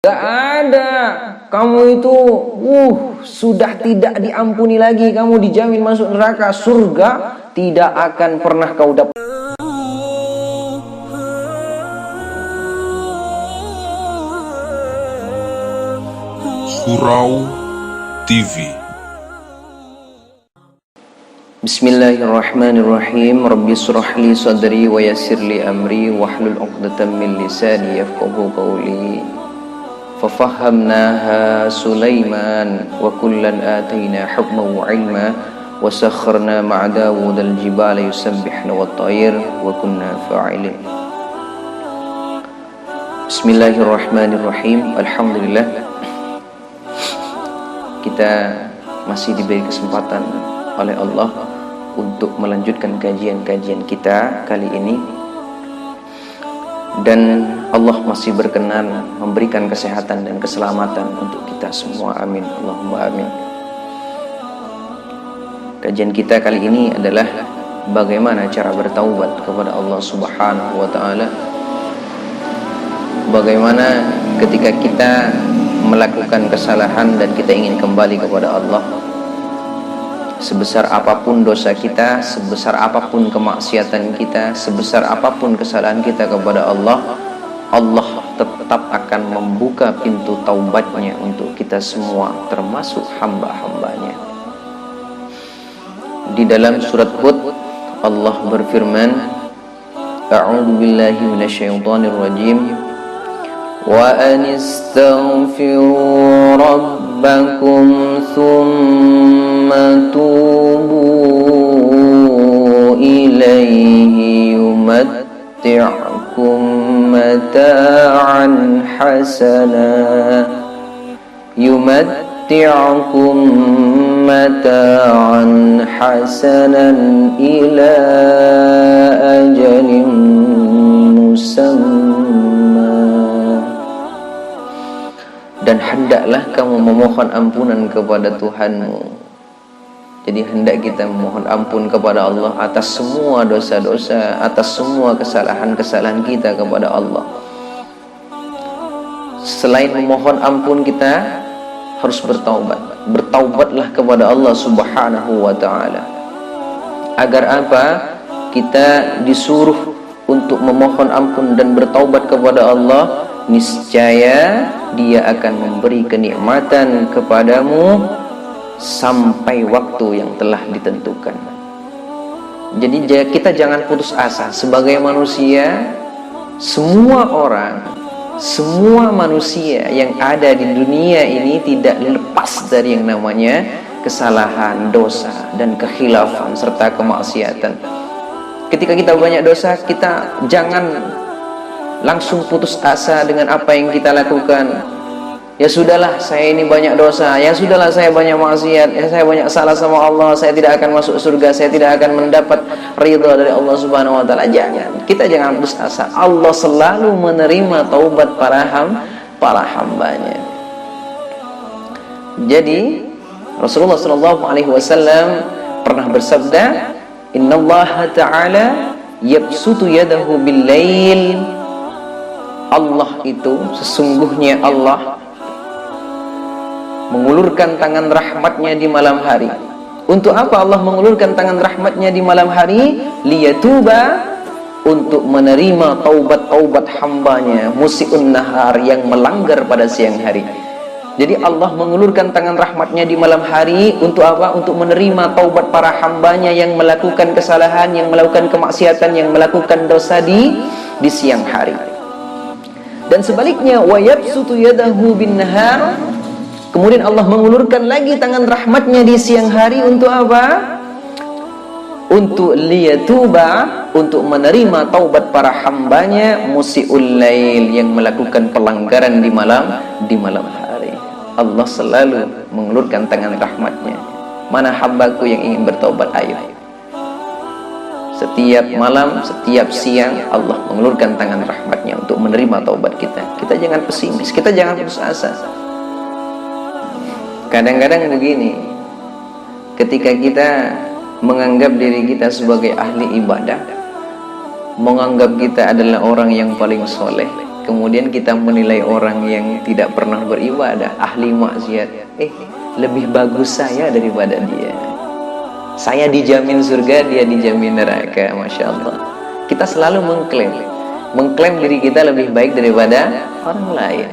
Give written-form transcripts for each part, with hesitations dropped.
Gak ada. Kamu itu sudah tidak diampuni lagi. Kamu dijamin masuk neraka. Surga tidak akan pernah kau dapat. Surau TV. Bismillahirrahmanirrahim. Rabbi shrah li sadri wa yassir li amri wahlul 'uqdatam min lisani yafqahu qawli. Fafahamnaha Sulaiman wa kullan atayna hukman wa ilma wa sakharna ma'a Dawud al-jibala yusabbihna wat-tayr wa kunna fa'ilin. Bismillahirrahmanirrahim. Alhamdulillah, kita masih diberi kesempatan oleh Allah untuk melanjutkan kajian-kajian kita kali ini, dan Allah masih berkenan memberikan kesehatan dan keselamatan untuk kita semua. Amin, Allahumma amin. Kajian kita kali ini adalah bagaimana cara bertaubat kepada Allah Subhanahu wa ta'ala. Bagaimana ketika kita melakukan kesalahan dan kita ingin kembali kepada Allah, sebesar apapun dosa kita, sebesar apapun kemaksiatan kita, sebesar apapun kesalahan kita kepada Allah, Allah tetap akan membuka pintu taubatnya untuk kita semua, termasuk hamba-hambanya. Di dalam surat Hud, Allah berfirman, A'udzu billahi minasyaitonir rajim, wa anistaghfiru rabbakum thumma tubu ilaihi yumatti'kum mata'an hasanan ila ajalin musamma. Dan hendaklah kamu memohon ampunan kepada Tuhanmu. Jadi hendak kita memohon ampun kepada Allah atas semua dosa-dosa, atas semua kesalahan-kesalahan kita kepada Allah. Selain memohon ampun, kita harus bertaubat. Bertaubatlah kepada Allah Subhanahu wa ta'ala. Agar apa? Kita disuruh untuk memohon ampun dan bertaubat kepada Allah, niscaya Dia akan memberi kenikmatan kepadamu sampai waktu yang telah ditentukan. Jadi kita jangan putus asa. Sebagai manusia, semua orang, semua manusia yang ada di dunia ini tidak lepas dari yang namanya kesalahan, dosa, dan kekhilafan serta kemaksiatan. Ketika kita banyak dosa, kita jangan langsung putus asa dengan apa yang kita lakukan. Ya sudahlah, saya ini banyak dosa. Ya sudahlah, saya banyak maksiat. Ya saya banyak salah sama Allah. Saya tidak akan masuk surga. Saya tidak akan mendapat ridha dari Allah Subhanahu wa ta'ala. Jangan. Kita jangan putus asa. Allah selalu menerima taubat para hambanya. Jadi Rasulullah SAW pernah bersabda, Innallaha ta'ala yabsutu yadahu bil-lail. Allah itu, sesungguhnya Allah mengulurkan tangan rahmatnya di malam hari. Untuk apa Allah mengulurkan tangan rahmatnya di malam hari? Liyatuba, untuk menerima taubat-taubat hambanya, musi'un nahar, yang melanggar pada siang hari. Jadi Allah mengulurkan tangan rahmatnya di malam hari untuk apa? Untuk menerima taubat para hambanya yang melakukan kesalahan, yang melakukan kemaksiatan, yang melakukan dosa di siang hari. Dan sebaliknya, wa yabsutu yadahu bin nahar, kemudian Allah mengulurkan lagi tangan rahmatnya di siang hari untuk apa? Untuk liyatuba, untuk menerima taubat para hambanya, musi'ul lail, yang melakukan pelanggaran di malam hari. Allah selalu mengulurkan tangan rahmatnya. Mana hambaku yang ingin bertaubat? Ayo. Setiap malam, setiap siang, Allah mengulurkan tangan rahmatnya untuk menerima taubat kita. Kita jangan pesimis, kita jangan putus asa. Kadang-kadang begini, ketika kita menganggap diri kita sebagai ahli ibadah, menganggap kita adalah orang yang paling soleh, kemudian kita menilai orang yang tidak pernah beribadah, ahli maksiat, lebih bagus saya daripada dia. Saya dijamin surga, dia dijamin neraka. Masya Allah. Kita selalu mengklaim diri kita lebih baik daripada orang lain.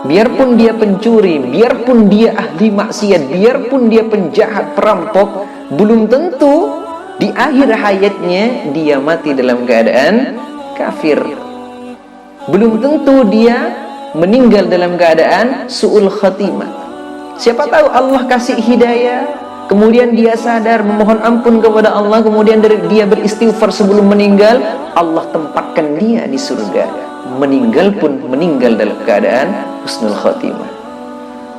Biarpun dia pencuri, biarpun dia ahli maksiat, biarpun dia penjahat, perampok, belum tentu di akhir hayatnya dia mati dalam keadaan kafir. Belum tentu dia meninggal dalam keadaan su'ul khatimah. Siapa tahu Allah kasih hidayah, kemudian dia sadar memohon ampun kepada Allah, kemudian dia beristighfar sebelum meninggal, Allah tempatkan dia di surga. Meninggal pun meninggal dalam keadaan husnul khatimah.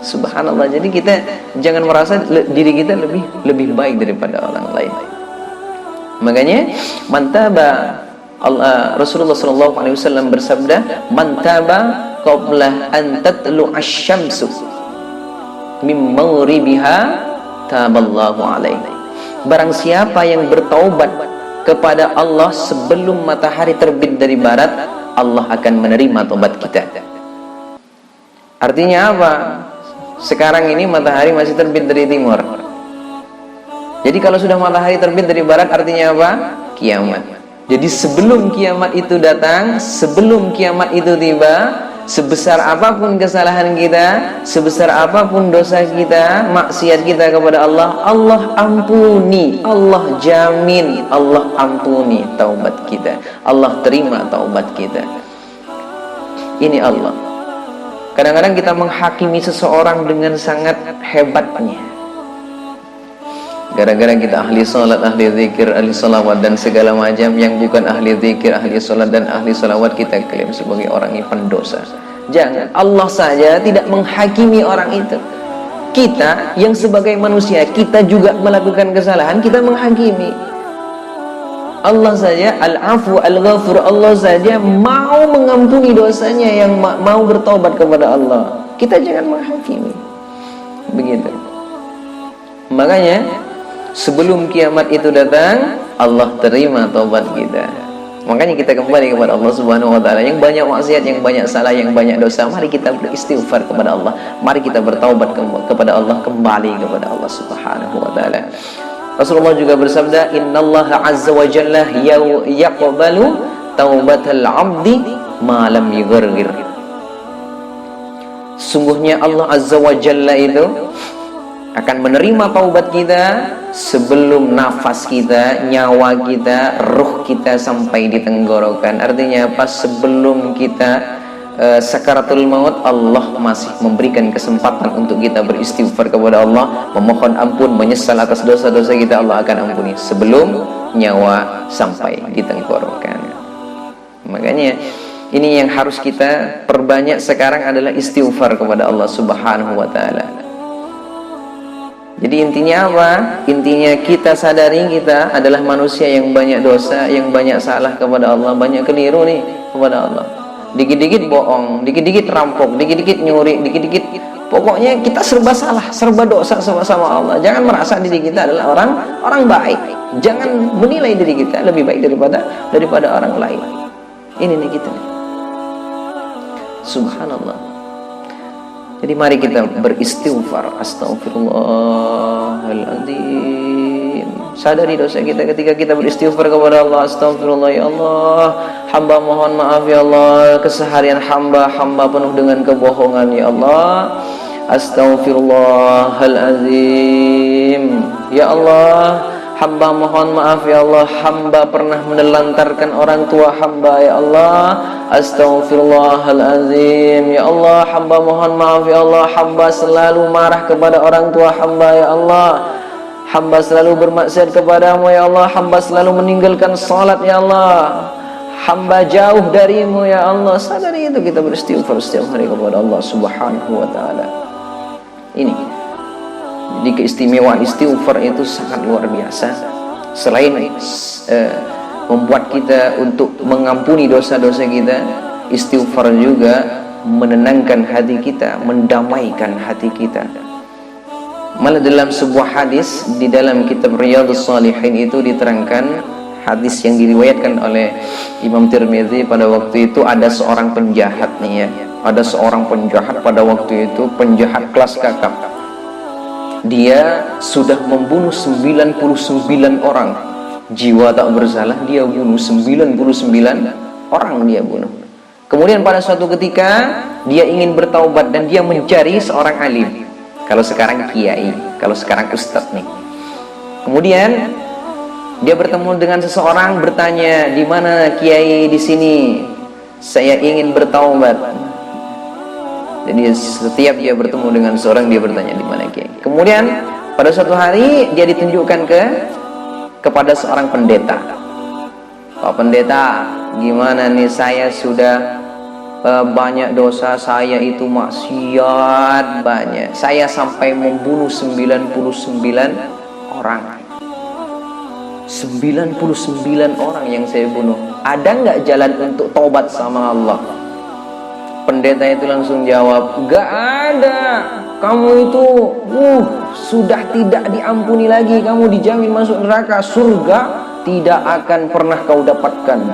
Subhanallah. Jadi kita jangan merasa diri kita lebih baik daripada orang lain. Makanya Rasulullah SAW bersabda, "Man taba qabla an tatlu'a asy-syamsu min maghribiha taballahu alaihi." Barang siapa yang bertaubat kepada Allah sebelum matahari terbit dari barat, Allah akan menerima taubat kita. Artinya apa? Sekarang ini matahari masih terbit dari timur. Jadi kalau sudah matahari terbit dari barat, artinya apa? Kiamat. Jadi sebelum kiamat itu datang, sebelum kiamat itu tiba, sebesar apapun kesalahan kita, sebesar apapun dosa kita, maksiat kita kepada Allah, Allah ampuni, Allah jamin, Allah ampuni taubat kita, Allah terima taubat kita. Ini Allah. Kadang-kadang kita menghakimi seseorang dengan sangat hebatnya. Gara-gara kita ahli salat, ahli zikir, ahli salawat dan segala macam, yang bukan ahli zikir, ahli salat dan ahli salawat kita klaim sebagai orang yang pendosa. Jangan. Allah saja tidak menghakimi orang itu. Kita yang sebagai manusia, kita juga melakukan kesalahan, kita menghakimi. Allah saja al-afu al-ghafur, Allah saja mau mengampuni dosanya yang mau bertobat kepada Allah. Kita jangan menghakimi. Begitu. Makanya sebelum kiamat itu datang, Allah terima taubat kita. Makanya kita kembali kepada Allah Subhanahu wa taala. Yang banyak maksiat, yang banyak salah, yang banyak dosa, mari kita beristighfar kepada Allah. Mari kita bertaubat kepada Allah, kembali kepada Allah Subhanahu wa taala. Rasulullah juga bersabda, "Innallaha azza wa jalla yaqbalu taubatal 'abdi ma lam yughargir." Sungguhnya Allah azza wa jalla itu akan menerima taubat kita sebelum nafas kita, nyawa kita, ruh kita sampai di tenggorokan. Artinya apa? Sebelum kita sakaratul maut, Allah masih memberikan kesempatan untuk kita beristighfar kepada Allah, memohon ampun, menyesal atas dosa-dosa kita, Allah akan ampuni sebelum nyawa sampai di tenggorokan. Makanya ini yang harus kita perbanyak sekarang adalah istighfar kepada Allah Subhanahu wa taala. Jadi intinya apa? Intinya kita sadari kita adalah manusia yang banyak dosa, yang banyak salah kepada Allah, banyak keliru nih kepada Allah. Dikit-dikit bohong, dikit-dikit rampok, dikit-dikit nyuri, dikit-dikit, pokoknya kita serba salah, serba dosa sama Allah. Jangan merasa diri kita adalah orang baik. Jangan menilai diri kita lebih baik daripada orang lain. Ini nih kita. Subhanallah. Jadi mari kita beristighfar. Astaghfirullahaladzim. Sadari dosa kita ketika kita beristighfar kepada Allah. Astaghfirullah ya Allah, hamba mohon maaf ya Allah, keseharian hamba penuh dengan kebohongan ya Allah. Astaghfirullahaladzim ya Allah, hamba mohon maaf ya Allah, hamba pernah menelantarkan orang tua hamba ya Allah. Astaghfirullahaladzim ya Allah, hamba mohon maaf ya Allah, hamba selalu marah kepada orang tua hamba ya Allah, hamba selalu bermaksiat kepadamu ya Allah, hamba selalu meninggalkan salat ya Allah, hamba jauh darimu ya Allah. Sadari itu, kita beristighfar setiap hari kepada Allah Subhanahu wa taala. Ini jadi keistimewaan istighfar itu sangat luar biasa. Selain membuat kita untuk mengampuni dosa-dosa kita, istighfar juga menenangkan hati kita, mendamaikan hati kita. Malah dalam sebuah hadis di dalam kitab Riyadhus Shalihin itu diterangkan, Hadis yang diriwayatkan oleh Imam Tirmidzi, pada waktu itu ada seorang penjahat nih ya. Ada seorang penjahat pada waktu itu, penjahat kelas kakap. Dia sudah membunuh 99 orang. Jiwa tak bersalah dia bunuh 99 orang dia bunuh. Kemudian pada suatu ketika dia ingin bertaubat dan dia mencari seorang alim. Kalau sekarang kiai, kalau sekarang ustadz nih. Kemudian dia bertemu dengan seseorang, bertanya, "Di mana kiai di sini? Saya ingin bertaubat." Jadi setiap dia bertemu dengan seorang, dia bertanya, "Di mana kiai?" Kemudian pada suatu hari dia ditunjukkan kepada seorang pendeta. "Pak pendeta, gimana nih, saya sudah banyak dosa, saya itu maksiat banyak. Saya sampai membunuh 99 orang. 99 orang yang saya bunuh. Ada nggak jalan untuk taubat sama Allah?" Pendeta itu langsung jawab, "Gak ada. Kamu itu sudah tidak diampuni lagi. Kamu dijamin masuk neraka. Surga tidak akan pernah kau dapatkan."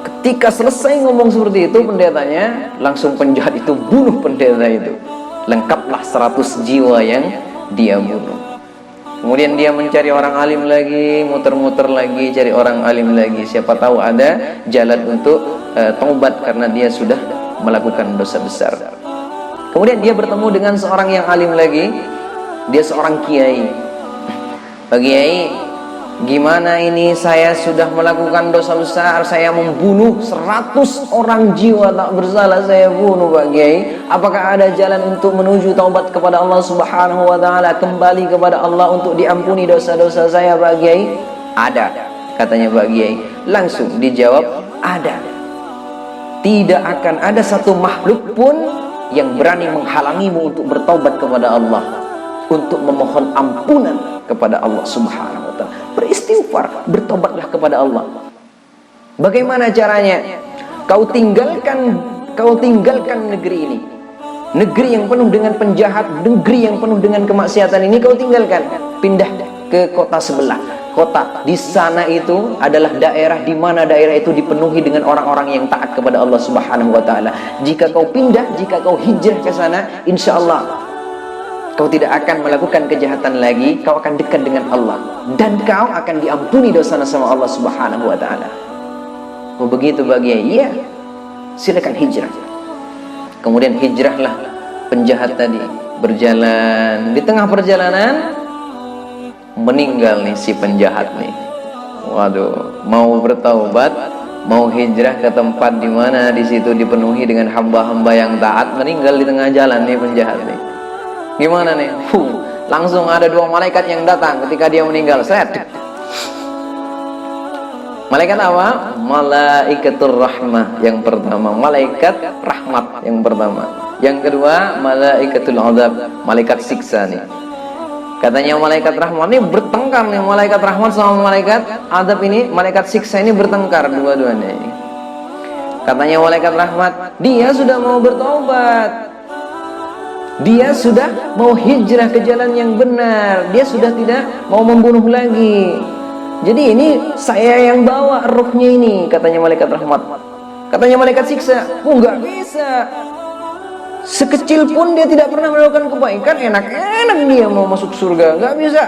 Ketika selesai ngomong seperti itu, pendetanya langsung penjahat itu bunuh pendeta itu. Lengkaplah 100 jiwa yang dia bunuh. Kemudian dia mencari orang alim lagi, muter-muter lagi, cari orang alim lagi. Siapa tahu ada jalan untuk taubat karena dia sudah melakukan dosa besar. Kemudian dia bertemu dengan seorang yang alim lagi. Dia seorang kiai. "Pak Kiai, gimana ini, saya sudah melakukan dosa besar. Saya membunuh 100 orang jiwa tak bersalah saya bunuh, Pak Kiai. Apakah ada jalan untuk menuju taubat kepada Allah Subhanahu wa taala, kembali kepada Allah untuk diampuni dosa-dosa saya, Pak Kiai?" "Ada," katanya Pak Kiai. Langsung dijawab, "Ada. Tidak akan ada satu makhluk pun yang berani menghalangimu untuk bertaubat kepada Allah, untuk memohon ampunan kepada Allah Subhanahu wa taala. Beristighfar, bertobatlah kepada Allah. Bagaimana caranya? Kau tinggalkan negeri ini. Negeri yang penuh dengan penjahat, negeri yang penuh dengan kemaksiatan ini kau tinggalkan. Pindah ke kota sebelah. Kota di sana itu adalah daerah di mana daerah itu dipenuhi dengan orang-orang yang taat kepada Allah Subhanahu wa taala. Jika kau pindah, jika kau hijrah ke sana, insya Allah kau tidak akan melakukan kejahatan lagi, kau akan dekat dengan Allah dan kau akan diampuni dosa sama Allah Subhanahu wa taala." Oh begitu bagian? Iya. Silakan hijrah. Kemudian hijrahlah penjahat tadi, berjalan. Di tengah perjalanan meninggal nih si penjahat nih. Waduh, mau bertaubat, mau hijrah ke tempat di mana di situ dipenuhi dengan hamba-hamba yang taat, meninggal di tengah jalan nih penjahat nih. Gimana nih? Langsung ada 2 malaikat yang datang ketika dia meninggal. Set. Malaikat apa? Malaikatur rahmah yang pertama, malaikat rahmat yang pertama. Yang kedua, malaikatul azab, malaikat siksa nih. Katanya malaikat rahmat ini bertengkar nih, malaikat rahmat sama malaikat azab ini, malaikat siksa ini bertengkar dua-duanya ini. Katanya malaikat rahmat, dia sudah mau bertobat. Dia sudah mau hijrah ke jalan yang benar. Dia sudah tidak mau membunuh lagi. Jadi ini saya yang bawa ruhnya ini, katanya malaikat rahmat. Katanya malaikat siksa, nggak bisa. Sekecil pun dia tidak pernah melakukan kebaikan, enak-enak dia mau masuk surga, nggak bisa.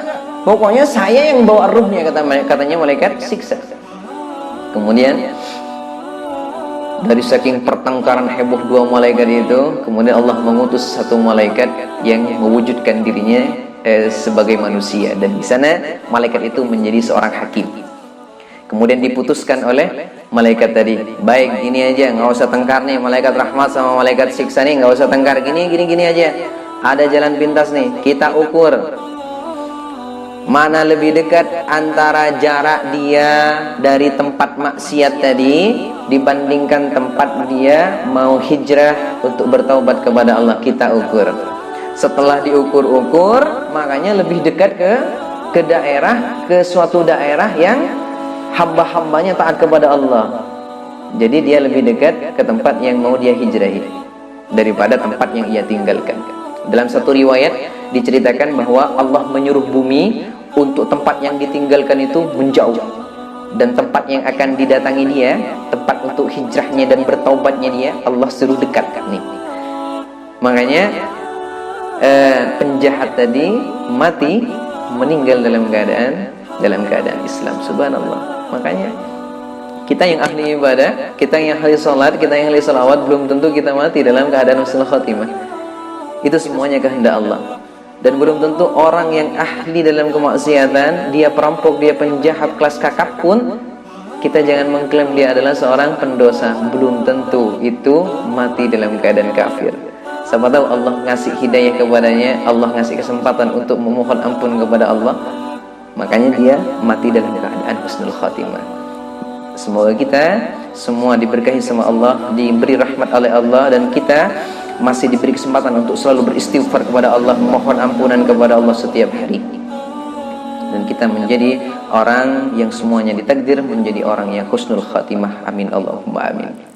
Pokoknya saya yang bawa ruhnya, katanya malaikat siksa. Kemudian dari saking pertengkaran heboh 2 malaikat itu, kemudian Allah mengutus 1 malaikat yang mewujudkan dirinya sebagai manusia, dan di sana malaikat itu menjadi seorang hakim. Kemudian diputuskan oleh malaikat tadi, baik gini aja, nggak usah tengkar nih, malaikat rahmat sama malaikat siksa nih nggak usah tengkar, gini aja. Ada jalan pintas nih, kita ukur mana lebih dekat antara jarak dia dari tempat maksiat tadi dibandingkan tempat dia mau hijrah untuk bertaubat kepada Allah. Kita ukur. Setelah diukur-ukur, makanya lebih dekat ke daerah, ke suatu daerah yang hamba-hambanya taat kepada Allah. Jadi dia lebih dekat ke tempat yang mau dia hijrahi daripada tempat yang ia tinggalkan. Dalam satu riwayat diceritakan bahwa Allah menyuruh bumi untuk tempat yang ditinggalkan itu menjauh. dan tempat yang akan didatangi dia, tempat untuk hijrahnya dan bertaubatnya dia, Allah suruh dekat nih. Makanya penjahat tadi mati meninggal dalam keadaan Islam. Subhanallah. Makanya kita yang ahli ibadah, kita yang ahli sholat, kita yang ahli sholawat, belum tentu kita mati dalam keadaan husnul khatimah. Itu semuanya kehendak Allah. Dan belum tentu orang yang ahli dalam kemaksiatan, dia perampok, dia penjahat kelas kakap pun, kita jangan mengklaim dia adalah seorang pendosa. Belum tentu itu mati dalam keadaan kafir. Siapa tahu Allah ngasih hidayah kepadanya, Allah ngasih kesempatan untuk memohon ampun kepada Allah, makanya dia mati dalam keadaan husnul khatimah. Semoga kita semua diberkahi sama Allah, diberi rahmat oleh Allah, dan kita masih diberi kesempatan untuk selalu beristighfar kepada Allah, mohon ampunan kepada Allah setiap hari. Dan kita menjadi orang yang semuanya ditakdir menjadi orang yang husnul khatimah. Amin Allahumma amin.